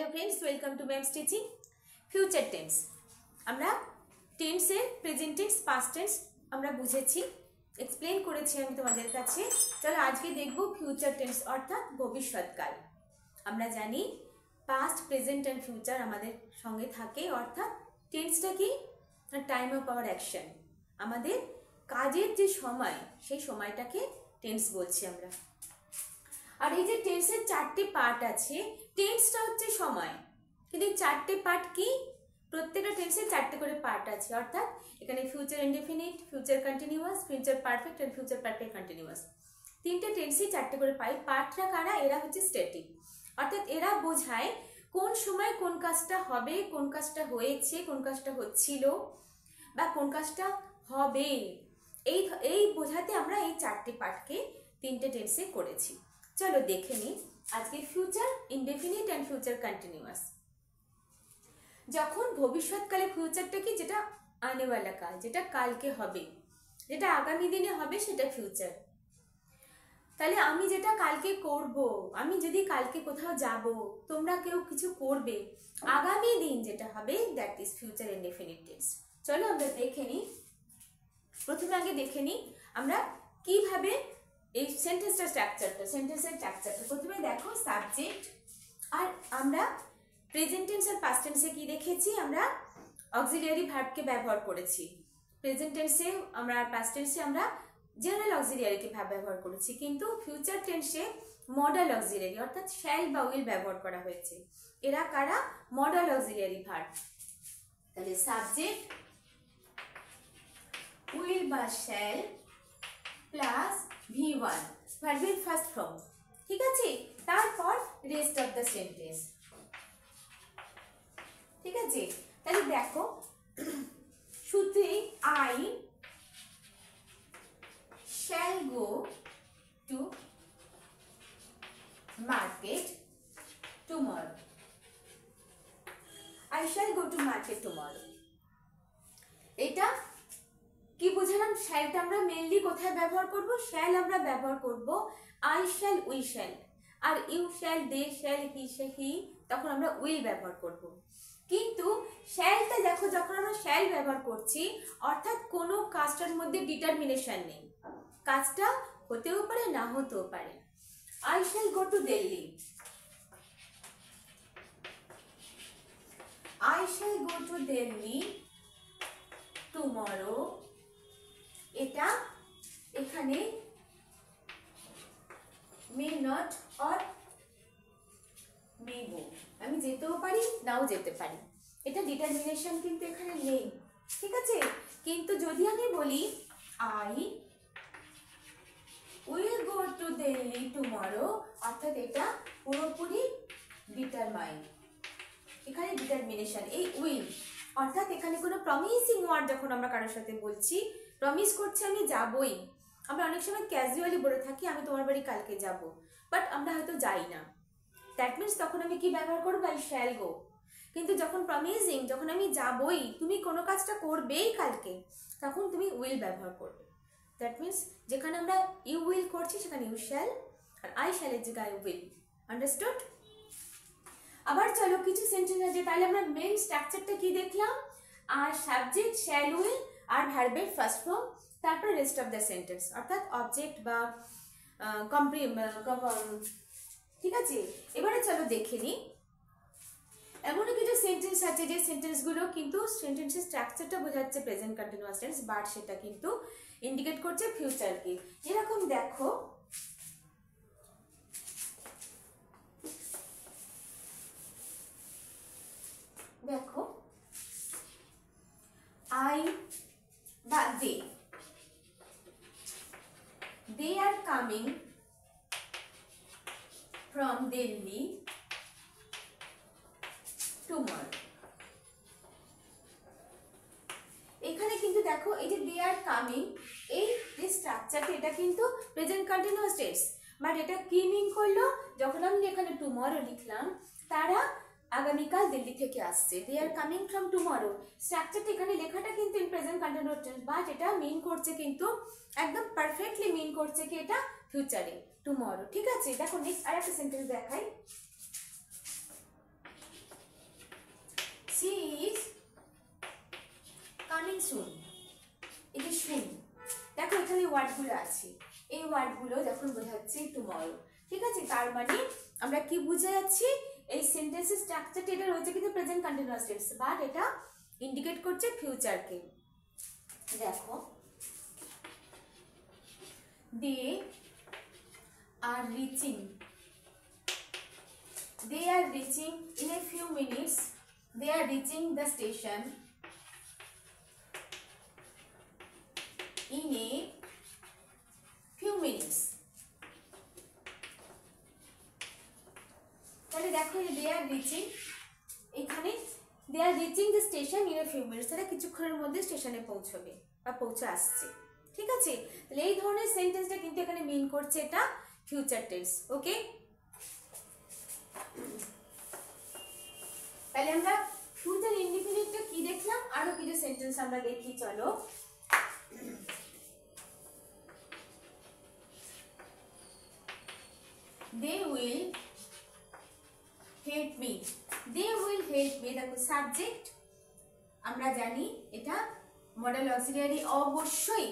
Hello friends, welcome to Ma'am's Teaching. Future tense. আমরা টেন্সের present tense, past tense আমরা বুঝেছি, এক্সপ্লেন করেছি আমি তোমাদের কাছে। চলো আজকে দেখব ফিউচার টেন্স অর্থাৎ ভবিষ্যৎকাল। আমরা জানি পাস্ট, প্রেজেন্ট অ্যান্ড ফিউচার আমাদের সঙ্গে থাকে, অর্থাৎ টেন্সটা কি? টাইম অফ আওয়ার অ্যাকশন, আমাদের কাজের যে সময়, সেই সময়টাকে টেন্স বলছি আমরা। আর এই যে টেন্সের চারটে পার্ট আছে, টেন্সটা হচ্ছে সময়, কিন্তু এই চারটে পার্ট কি? প্রত্যেকটা টেন্সের চারটে করে পার্ট আছে, অর্থাৎ এখানে future indefinite, future continuous, future perfect and future perfect continuous. তিনটে টেন্সেই চারটে করে পাই। পার্টরা কারা? এরা হচ্ছে স্ট্যাটিক, অর্থাৎ এরা বোঝায় কোন সময় কোন কাজটা হবে, কোন কাজটা হয়েছে, কোন কাজটা হচ্ছিল বা কোন কাজটা হবে, এই বোঝাতে আমরা এই চারটে পার্টকে তিনটে টেন্সে করেছি। চলো দেখে নিই আজকে future indefinite and future continuous. যখন ভবিষ্যৎকালে ফিউচারটা কি? যেটা আনেওয়ালা কাল, যেটা কালকে হবে, যেটা আগামী দিনে হবে, সেটা ফিউচার। তাহলে আমি যেটা কালকে করব, আমি যদি কালকে কোথাও যাব, তোমরা কেউ কিছু করবে, আগামী দিন যেটা হবে, that is future indefinite tense. চলো আমরা দেখে নিই। প্রথমে আগে দেখে নিই আমরা কিভাবে এই সেন্টেন্সের স্ট্রাকচারটা। প্রথমে দেখো সাবজেক্ট, আর আমরা প্রেজেন্ট টেন্স আর পাস্ট টেন্সে কি দেখেছি? আমরা অক্সিলিয়ারি ভার্বকে ব্যবহার করেছি। প্রেজেন্ট টেন্সে আমরা, পাস্ট টেন্সে আমরা জেনারেল অক্সিলিয়ারিকে ভার্ব ব্যবহার করেছি, কিন্তু ফিউচার টেন্সে মডাল অক্সিলিয়ারি অর্থাৎ শ্যাল বা উইল ব্যবহার করা হয়েছে। এরা কারা? Modal auxiliary verb. তাহলে সাবজেক্ট, উইল বা শ্যাল প্লাস V1 ভার্বের ফার্স্ট ফর্ম, ঠিক আছে? তারপর রেস্ট অফ দ্য সেন্টেন্স, ঠিক আছে? তাহলে দেখো শুধুই I shall go to market tomorrow. I shall go to market tomorrow. এটা কি বুঝলাম? শ্যালটা আমরা মেইনলি কোথায় ব্যবহার করব? শ্যাল আমরা ব্যবহার করব I shall, we shall, are you shall, they shall, he তখন আমরা উইল ব্যবহার করব। কিন্তু শ্যালটা দেখো, যখন আমরা শ্যাল ব্যবহার করছি, অর্থাৎ কোনো কাজটার মধ্যে ডিটারমিনেশন নেই, কাজটা হতেও পারে না হতেও পারে। I shall go to Delhi, I shall go to Delhi tomorrow, এটা এখানে মে নট অর মে গো, আমি যেতেও পারি নাও যেতে পারি, এটা ডিটারমিনেশন কিন্তু এখানে নেই, ঠিক আছে? কিন্তু যদি আমি বলি I will go to Delhi tomorrow, অর্থাৎ এটা পুরোপুরি ডিটারমাইন্ড, এখানে ডিটারমিনেশন এই উইল, অর্থাৎ এখানে কোনো প্রমিসিং ওয়ার্ড যখন আমরা কারোর সাথে বলছি, প্রমিস করছি আমি যাবই। আমরা অনেক সময় ক্যাজুয়ালি বলে থাকি আমি তোমার বাড়ি কালকে যাব, বাট আমরা হয়তো যাই না, দ্যাট মিনস তখন আমি কি ব্যবহার করবো? আই শ্যাল গো। কিন্তু যখন প্রমিসিং, যখন আমি যাবই, তুমি কোনো কাজটা করবেই কালকে, তখন তুমি উইল ব্যবহার করবে। দ্যাট মিনস যেখানে আমরা ইউ উইল করছি, সেখানে ইউ শ্যাল, আর আই শ্যালের জায়গায় উইল। আন্ডারস্টুড? আবার চলো কিছু সেন্টেন্স আছে, তাহলে আমরা মেইন স্ট্রাকচারটা কি দেখলাম? আর সাবজেক্ট, শ্যাল, উইল আর ভার্বের ফার্স্ট ফর্ম, তারপর রেস্ট অফ দ্য সেন্টেন্স অর্থাৎ অবজেক্ট বা ঠিক আছে? এবারে চলো দেখে নিই এমনও কিছু সেন্টেন্স আছে যে সেন্টেন্সগুলো কিন্তু সেন্টেন্সের স্ট্রাকচারটা বোঝাচ্ছে প্রেজেন্ট কন্টিনিউয়াস টেন্স, বাট সেটা কিন্তু ইন্ডিকেট করছে ফিউচারকে। যেরকম দেখো, দেখো I বা they are coming from Delhi tomorrow. এখানে কিন্তু দেখো এই যে they are coming, এই যে স্ট্রাকচারটা, এটা কিন্তু প্রেজেন্ট কন্টিনিউয়াস টেন্স, বাট এটা কি মিন করলো? যখন আমি এখানে টুমরো লিখলাম, তারা আগামীকাল দিল্লি থেকে আসছে, দে আর কামিং ফ্রম টুমরো, স্ট্রাকচারটা এখানে লেখাটা কিন্তু in present continuous tense, but এটা মিন করছে কিন্তু একদম পারফেক্টলি মিন করছে কি এটা ফিউচারে, টুমরো। ঠিক আছে, দেখো নেক্সট আরেকটা সেন্টেন্স দেখাই। ওয়ার্ডগুলো আছে, এই ওয়ার্ডগুলো যখন বোঝাচ্ছি টুমরো, ঠিক আছে, তার মানে আমরা কি বুঝে যাচ্ছি, এই সেন্টেন্সের স্ট্রাকচারটা এটা রয়েছে কিন্তু প্রেজেন্ট কন্টিনিউয়াস টেন্স, বাট এটা ইন্ডিকেট করছে ফিউচারকে। দেখো, they are reaching in a few minutes, they are reaching the station in a few minutes। তাহলে দেখো they are reaching, এখানে they are reaching the station in a few minutes, তারা কিছুক্ষণের মধ্যে স্টেশনে পৌঁছবে বা পৌঁছে আসছে, ঠিক আছে। তাহলে এই ধরনের সেন্টেন্সটা কিন্তু এখানে মিন করছে এটা ফিউচার টেন্স। ওকে, তাহলে আমরা ফিউচার ইনডিফিনিটটা কি দেখলাম, আরো কিছু সেন্টেন্স আমরা দেখি, চলো। they will help me, they will help me, দেখো সাবজেক্ট আমরা জানি এটা মডেল অক্সিলিয়ারি, অবশ্যই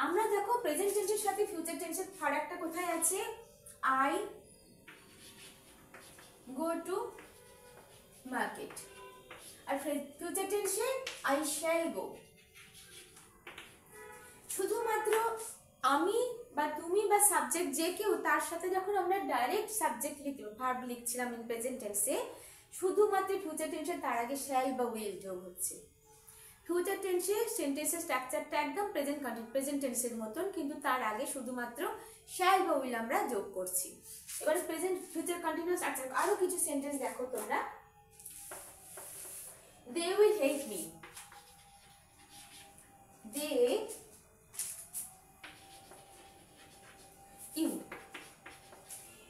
আমরা দেখো প্রেজেন্ট টেন্সের সাথে ফিউচার টেন্সের ফারাকটা কোথায় আছে, আই গো টু মার্কেট, আর ফিউচার টেন্সে আই শ্যাল গো। শুধুমাত্র আমি বা তুমি বা সাবজেক্ট যে কেউ, তার সাথে যখন আমরা ডাইরেক্ট সাবজেক্ট ভার্ব লিখছিলাম ইন প্রেজেন্ট টেন্সে, শুধুমাত্র ফিউচার টেন্সে তার আগে শ্যাল বা উইল যোগ হচ্ছে। ফিউচার টেন্সের সেন্টেন্সের স্ট্রাকচারটা একদম প্রেজেন্ট টেন্সের মতন, কিন্তু তার আগে শুধুমাত্র শ্যাল বা উইল আমরা যোগ করছি। এবারে প্রেজেন্ট ফিউচার কন্টিনিউয়াস স্ট্রাকচার আরো কিছু সেন্টেন্স দেখো তোমরা। they will help me, they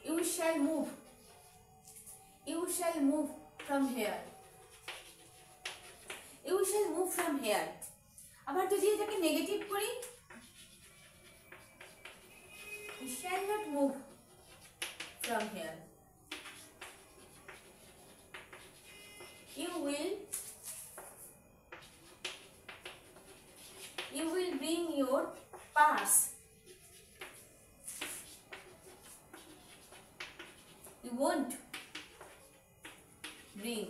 you shall move from here, you shall move from here। আবার যদি এটাকে নেগেটিভ করি, you shall not move from here, you will bring your purse, you won't bring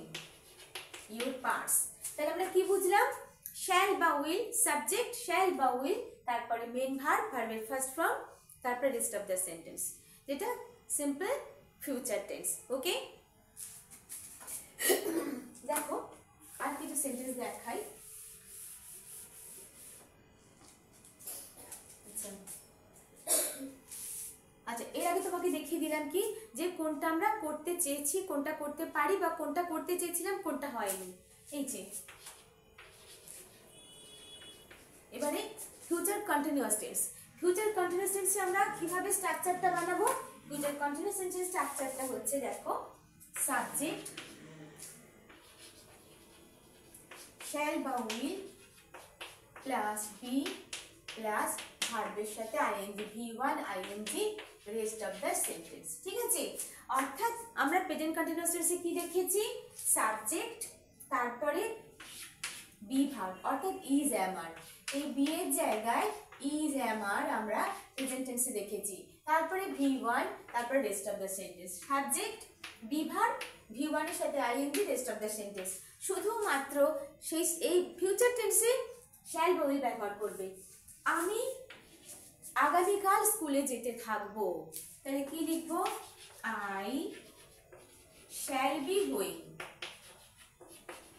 your purse। তাহলে আমরা কি বুঝলাম, shall বা will subject, shall বা উইল, তারপরে মেন ভার্ব, ভার্বের ফার্স্ট ফর্ম, তারপরে রেস্ট অফ দ্য সেন্টেন্স, যেটা সিম্পল ফিউচার টেন্স। ওকে, দেখো আর কিছু সেন্টেন্স দেখাই। আচ্ছা, এর আগে তোমাকে দেখিয়ে দিলাম কি, যে কোনটা আমরা করতে চেয়েছি, কোনটা করতে পারি, বা কোনটা করতে চেয়েছিলাম কোনটা হয়নি, এই যে। এবারে future continuous tense, future continuous টেন্সে আমরা কিভাবে স্ট্রাকচারটা বানাবো, ফিউচার কন্টিনিউয়াস টেন্সের স্ট্রাকচারটা হচ্ছে, দেখো, সাবজেক্ট শ্যাল বা উইল প্লাস বি প্লাস ভার্বের সাথে আইএনজি, ভি1 ING, rest of the sentence, ঠিক আছে। অর্থাৎ আমরা প্রেজেন্ট কন্টিনিউয়াস টেন্সে কি দেখেছি, সাবজেক্ট, তারপরে বি ভার্ব, অর্থাৎ ইজ এম আর, এই বি এর জায়গায় ইজ এম আর আমরা প্রেজেন্ট টেন্সে দেখেছি, তারপরে ভি1, তারপরে rest of the sentence, subject be verb, ভি1 এর সাথে ING, rest of the sentence. শুধুমাত্র সেই এই ফিউচার টেন্সে শ্যাল বা উইল ব্যবহার করবে। আমি আগামীকাল স্কুলে যেতে থাকবো, তাহলে কি লিখবো, I shall be going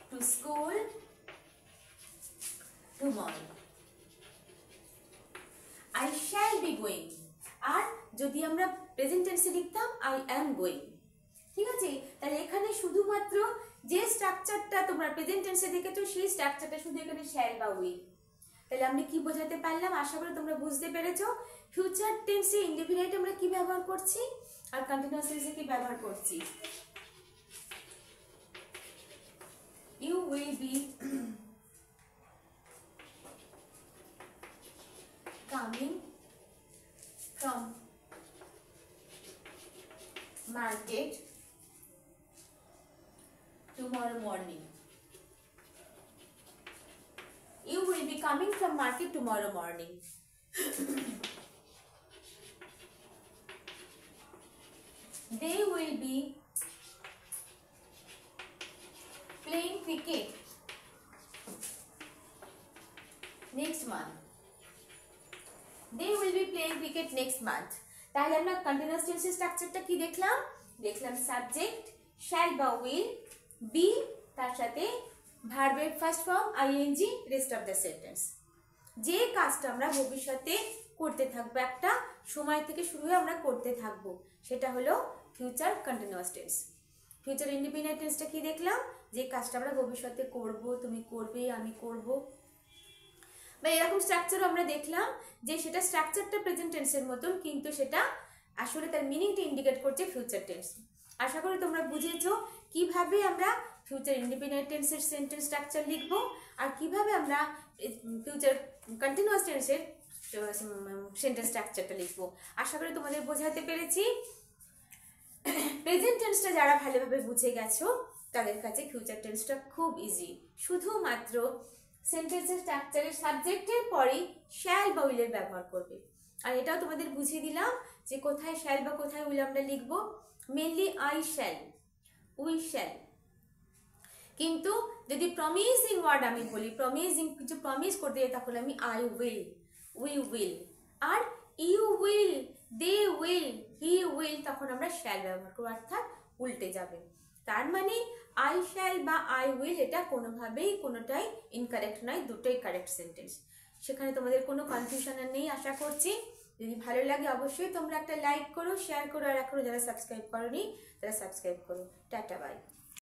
to school tomorrow, I shall be going. আর যদি আমরা প্রেজেন্ট টেন্সে লিখতাম আই অ্যাম গোয়িং, ঠিক আছে। তাহলে এখানে শুধুমাত্র যে স্ট্রাকচারটা তোমরা প্রেজেন্ট টেন্সে দেখেছো, সেই স্ট্রাকচারটা শুধু এখানে শ্যাল বা উইল। তাহলে আমি কি বোঝাতে পারলাম, আশা করি তোমরা বুঝতে পেরেছো ফিউচার টেন্সে ইনডিফিনিট আমরা কি ব্যবহার করছি আর কন্টিনিউয়াস টেন্সে কি ব্যবহার করছি। You will be coming from market tomorrow morning, you will be coming from market tomorrow morning। they will be playing cricket next month. They will be playing cricket next month. তাহলে আমরা continuous টেন্সের স্ট্রাকচারটা কি দেখলাম? দেখলাম subject shall বা will, be তার সাথে ভার্বের first form ing, rest of the sentence. যে কাজটা আমরা ভবিষ্যতে করতে থাকবো, একটা সময় থেকে শুরু হয়ে আমরা করতে থাকবো, সেটা হলো future continuous tense. Future independent টেন্সটা কি দেখলাম? যে কাজটা আমরা ভবিষ্যতে করব, তুমি করবে, আমি করব, বা এরকম স্ট্রাকচারও আমরা দেখলাম যে সেটা স্ট্রাকচারটা প্রেজেন্ট টেন্সের মতন, কিন্তু সেটা আসলে তার মিনিংটা ইন্ডিকেট করছে ফিউচার টেন্স। আশা করি তোমরা বুঝেছো কিভাবে আমরা ফিউচার ইন্ডিপেন্ডেন্ট টেন্সের সেন্টেন্স স্ট্রাকচার লিখবো আর কিভাবে আমরা ফিউচার কন্টিনিউয়াস টেন্সের সেন্টেন্স স্ট্রাকচারটা লিখবো। আশা করি তোমাদের বোঝাতে পেরেছি। প্রেজেন্ট টেন্সটা যারা ভালোভাবে বুঝে গেছো তাদের কাছে ফিউচার টেন্সটা খুব ইজি। শুধুমাত্র সেন্টেন্সের স্ট্রাকচারের সাবজেক্টের পরেই শ্যাল বা উইলের ব্যবহার করবে। আর এটাও তোমাদের বুঝিয়ে দিলাম যে কোথায় শ্যাল বা কোথায় উইল আমরা লিখবো। Mainly I shall, we shall. কিন্তু যদি প্রমিসিং ওয়ার্ড আমি বলি, প্রমিসিং কিছু প্রমিস করতে যাই, তখন আমি আই উইল, উই উইল। আর you will, they will, he will, তখন আমরা শ্যাল ব্যবহার করবো, অর্থাৎ উল্টে যাবে। তার মানে আই শ্যাল বা আই উইল এটা কোনোভাবেই কোনোটাই ইনকারেক্ট নয়, দুটোই কারেক্ট সেন্টেন্স। সেখানে তোমাদের কোনো কনফিউশন নেই আশা করছি। যদি ভালো লাগে অবশ্যই তোমরা একটা লাইক করো, শেয়ার করো, আর এখনো যারা সাবস্ক্রাইব করোনি তারা সাবস্ক্রাইব করো। Tata, by.